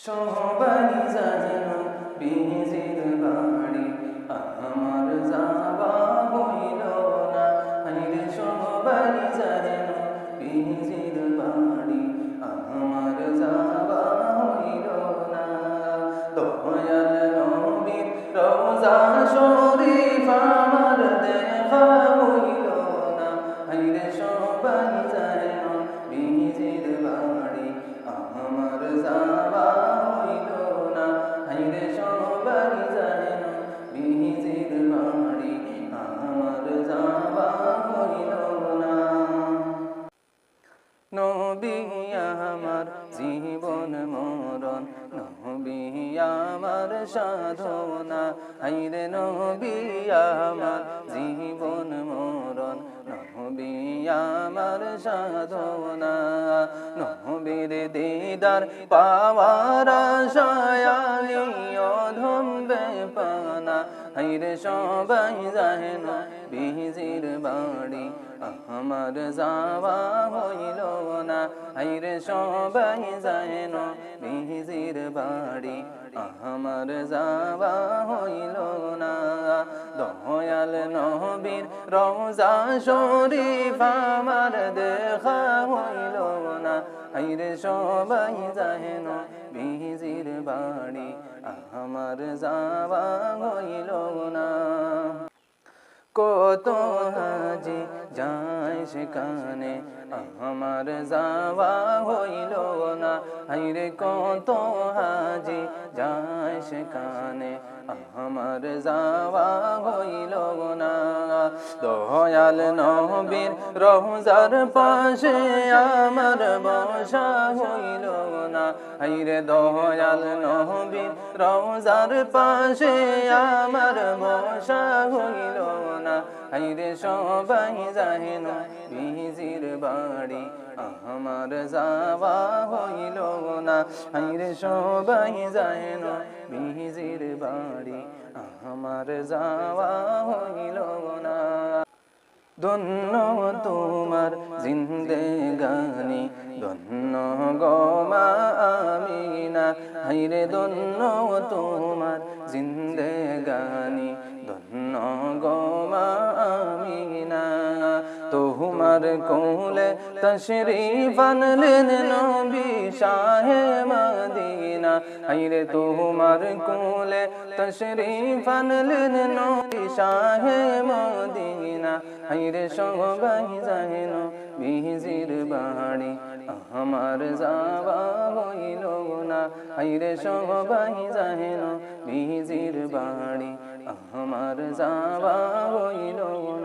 সবাই যেন বিজির বাড়ি আমার যাওয়া হইল না। হাইরে সবাই যেন বিজির বাড়ি আমার যাওয়া হইল না। দয়াল নবীর রওজা শরীফ আমার দেখা হইল না। হাইরে সবাই যেন বিজির বাড়ি আমার যাওয়া হইল না। হাইরে সবাই যেন বিজির বাড়ি আমার যাওয়া হইল না। নবী আমার জীবন মরণ, নবী আমার সাধনা। হাইরে নবী আমার জীবন মরণ, নবী আমার সাধনা। নবীর দিদার পাওয়ার আশায় আমি অধম বেপানা। হাইরে সবাই যেন বিজির বাড়ি আমার যাওয়া হইল না। হাইরে সবাই যেন বিজির বাড়ি আমার যাওয়া হইল না। দয়াল নবীর রওজা শরীফ আমার দেখা হইল না। হাইরে সবাই যেন বিজির বাড়ি আমার যাওয়া হইল না। কত হাজি যায় সেখানে আমার যাওয়া হইল না। হাইরে কত হাজি যায় সেখানে আমার যাওয়া হইল না। দয়াল নবীর রওজার পাশে আমার বসা হইল না। হাইরে দয়াল নবীর রওজার পাশে আমার বসা হইল না। হাইরে সবাই যেন বিজির বাড়ি আমার যাওয়া হইল না। হাইরে সবাই যেন বিজির বাড়ি আমার যাওয়া হইল না। ধন্য তোমার জিন্দেগানি, ধন্য গো মা আমিনা। হাইরে ধন্য তোমার জিন্দেগানি, ধন্য গো মা আমিনা। তোমার কোলে তশরিফ আনলেন নবী শাহে মদিনা। হাইরে তোমার কোলে তশরিফ আনলেন নবী শাহে মদিনা। হাইরে সবাই যেন বিজির বাড়ি আমার যাওয়া হইল না। হাইরে সবাই যেন বিজির বাড়ি আমার যাওয়া হইল না।